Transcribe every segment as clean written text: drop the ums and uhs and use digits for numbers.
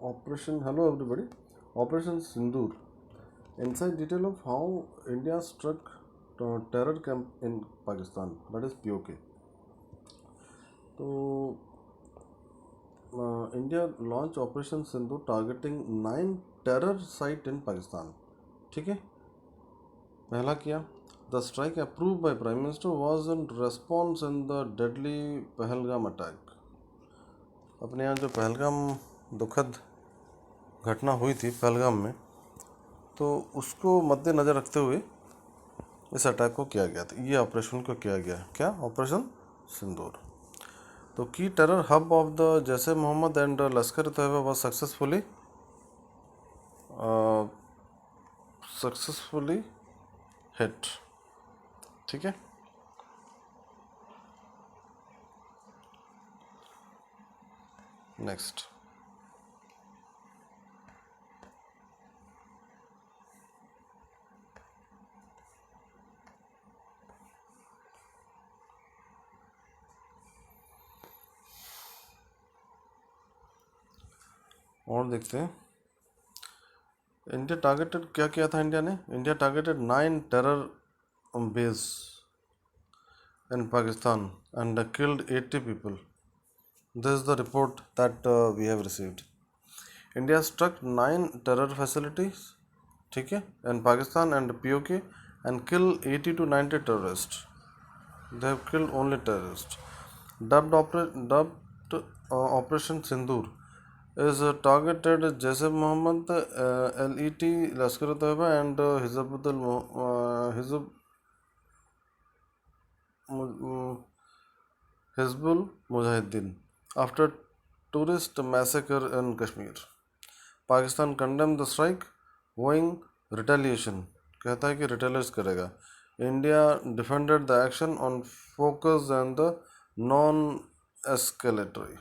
Operation Hello everybody. Operation Sindoor. Inside detail of how India struck terror camp in Pakistan, that is POK. So India launched Operation Sindoor targeting 9 terror site in Pakistan. ठीक है, पहला किया. The strike approved by Prime Minister was in response in the deadly Pahalgam attack. अपने यहाँ जो पहलगाम दुखद घटना हुई थी पहलगाम में, तो उसको मद्देनज़र रखते हुए इस अटैक को किया गया था. ये ऑपरेशन को किया गया. क्या ऑपरेशन सिंदूर. तो की terror hub of the Jaish e Mohammed and Lashkar Taiba was successfully hit. ठीक है. नेक्स्ट. और देखते हैं इंडिया टारगेटेड क्या किया था. India targeted 9 terror base in Pakistan and killed 80 people. This is the report that we have received. India struck 9 terror facilities, ठीक है, in Pakistan and POK and kill 80 to 90 terrorists. They have killed only terrorists. Dubbed Operation Sindoor is targeted Jaish Mohammed, LET, Lashkar-e-Taiba and Hizbul Mujahideen after tourist massacre in Kashmir. Pakistan condemned the strike, vowing retaliation. कहता है कि retaliate करेगा. India defended the action on focus and the non escalatory.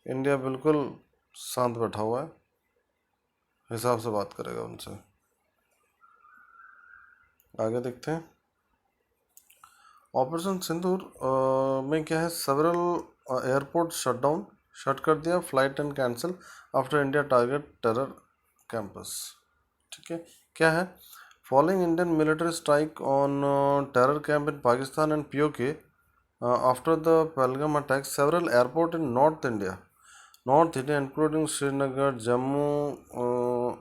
India बिल्कुल शांत बैठा हुआ है, हिसाब से बात करेगा उनसे. आगे देखते हैं. ऑपरेशन सिंदूर में क्या है. सेवरल एयरपोर्ट शट कर दिया, flight and cancel after India target terror campus. ठीक है. क्या है. Following Indian military strike on terror camp in Pakistan and POK after the Pahalgam attack, several airport in north India including Srinagar, Jammu,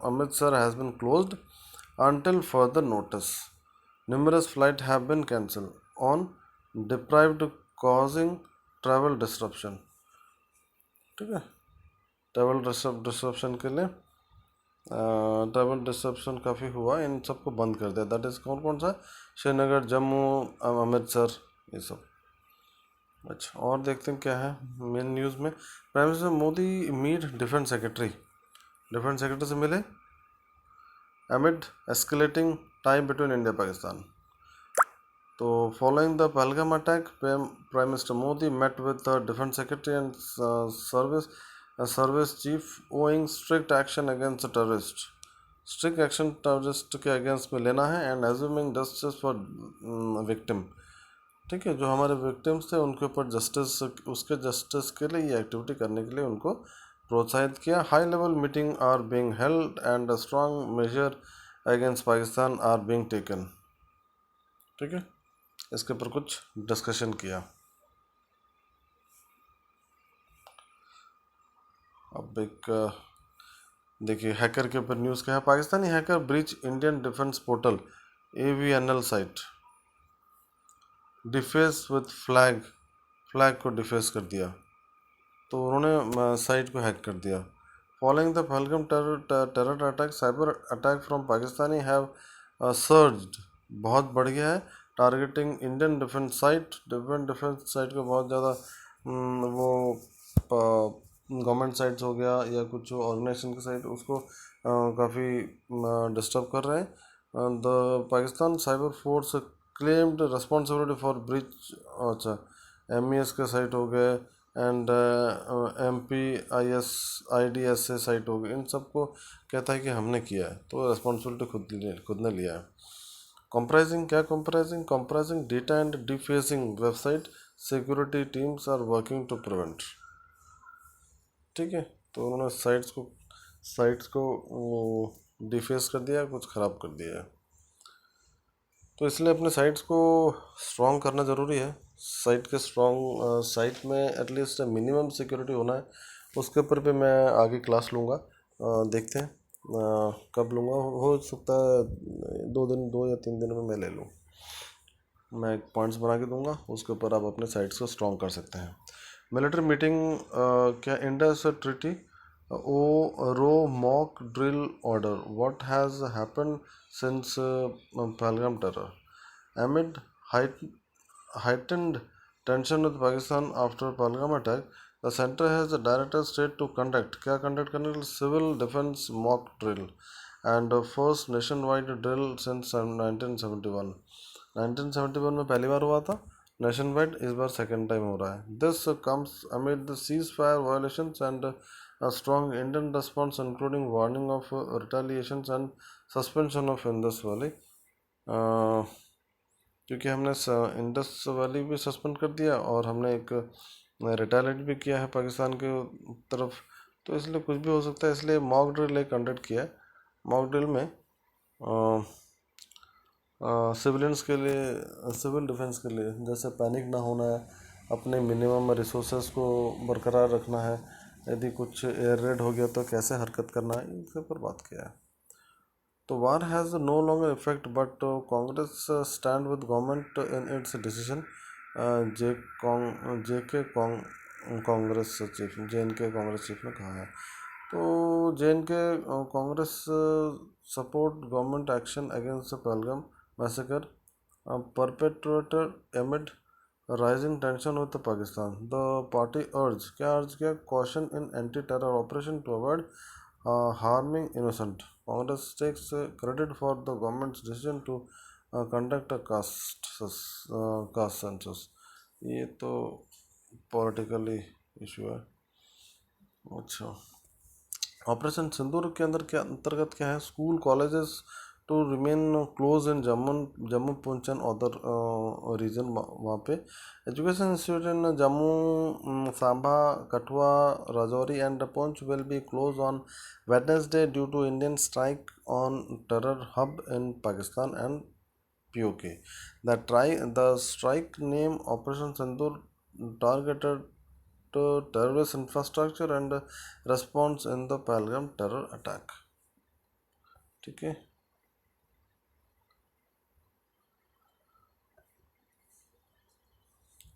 Amritsar has been closed until further notice. Numerous flights have been cancelled on deprived, causing travel disruption. ठीक है. Travel disruption के लिए travel disruption काफ़ी हुआ, इन सबको बंद कर दिया. दैट इज़ कौन सा. श्रीनगर, जम्मू, अमृतसर, ये सब. अच्छा, और देखते हैं क्या है मेन न्यूज़ में. Prime minister Modi meet defence secretary से मिले amid escalating time between India Pakistan. तो following the Pahalgam attack, prime minister Modi met with the defence secretary and service chief owing strict action against terrorist. Strict action terrorist के against में लेना है and assuming justice for victim. ठीक है. जो हमारे victims थे उनके ऊपर जस्टिस के लिए ये एक्टिविटी करने के लिए उनको प्रोत्साहित किया. High level meeting are being held and strong measure against Pakistan are being taken. ठीक है. इसके ऊपर कुछ डिस्कशन किया. अब एक देखिए हैकर के ऊपर न्यूज़ क्या है. Pakistani hacker breach Indian defence portal AVNL site, deface with flag को डिफेस कर दिया. तो उन्होंने साइट को हैक कर दिया. Following the Pahalgam terror attack, cyber attack from Pakistani have surged, बहुत बढ़ गया है. टारगेटिंग इंडियन डिफेंस साइट को बहुत ज़्यादा वो गवर्नमेंट साइट्स हो गया या कुछ ऑर्गेनाइजेशन की साइट, उसको काफ़ी डिस्टर्ब कर रहे हैं. The Pakistan cyber force claimed responsibility for breach. अच्छा, MES के साइट हो गए एंड MPIDSA साइट हो गई. इन सबको कहता है कि हमने किया है, तो रिस्पॉन्सिबिलिटी खुद ने लिया है. Compromising data and defacing website security teams are working to prevent. ठीक है. तो उन्होंने साइट्स को डिफेस कर दिया, कुछ ख़राब कर दिया है। तो इसलिए अपने साइट्स को स्ट्रॉन्ग करना ज़रूरी है। साइट में एटलीस्ट मिनिमम सिक्योरिटी होना है। उसके ऊपर भी मैं आगे क्लास लूँगा। देखते हैं कब लूँगा। हो सकता है 2 या 3 दिन में मैं ले लूँ। मैं एक पॉइंट्स बना के दूंगा, उसके ऊपर आप अपने साइट्स को स्ट्रॉन्ग कर सकते हैं। मिलिट्री मीटिंग, क्या इंडस ट्रीटी ओ रो mock drill order, what has happened since Pahalgam terror amid heightened tension with Pakistan after Pahalgam attack. The center has directed state to conduct क्या conduct करने के लिए civil defense mock drill and first nationwide drill since 1971। 1971 में पहली बार हुआ था nation wide, इस बार second time हो रहा है। This comes amid the cease fire violations and a strong Indian response including warning of retaliations and suspension of Indus Valley। क्योंकि हमने इंडस वैली भी सस्पेंड कर दिया और हमने एक रिटालिएट भी किया है पाकिस्तान के तरफ, तो इसलिए कुछ भी हो सकता है। इसलिए मॉक ड्रिल एक कंडक्ट किया है। मॉक ड्रिल में सिविलियंस के लिए, सिविल डिफेंस के लिए, जैसे पैनिक ना होना है, अपने मिनिमम रिसोर्सेज को बरकरार रखना है, यदि कुछ एयर रेड हो गया तो कैसे हरकत करना है, इसके ऊपर बात किया है। तो war has no longer effect but Congress stand with government in its decision. J K Congress chief, JNK Congress chief ने कहा है। तो JNK Congress support government action against Pahalgam massacre perpetrated amid rising tension with Pakistan. The party urged किया, caution in anti-terror operation to avoid harming innocent. Congress takes credit for the government's decision to conduct a caste census। ये तो politically issue है। अच्छा, operation सिंदूर के अंतर्गत क्या है? School colleges to remain close in Jammu Poonch and other region. वहाँ पे education institute in Jammu, Samba, Kathua, Rajouri and Poonch will be close on Wednesday due to Indian strike on terror hub in Pakistan and POK। The strike name Operation Sindoor targeted to terrorist infrastructure and response in the Pahalgam terror attack। ठीक है,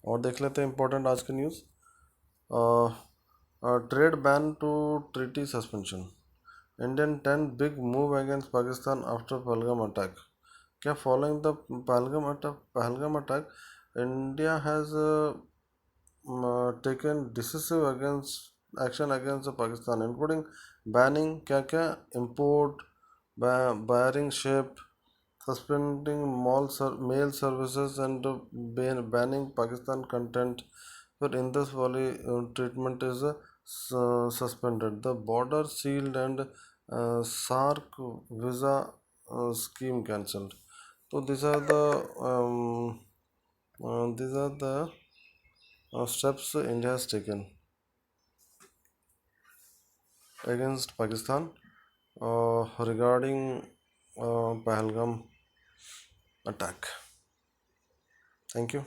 और देख लेते हैं important आज की news. Trade ban to treaty suspension, Indian 10 big move against Pakistan after Pahalgam attack. क्या following the Pahalgam attack India has taken decisive action against Pakistan, including banning क्या import, barring ship, suspending mail services and banning Pakistan content। But in this Valley treatment is suspended, the border sealed and SARC visa scheme cancelled। So these are the steps India has taken against Pakistan regarding Pahalgam attack। Thank you.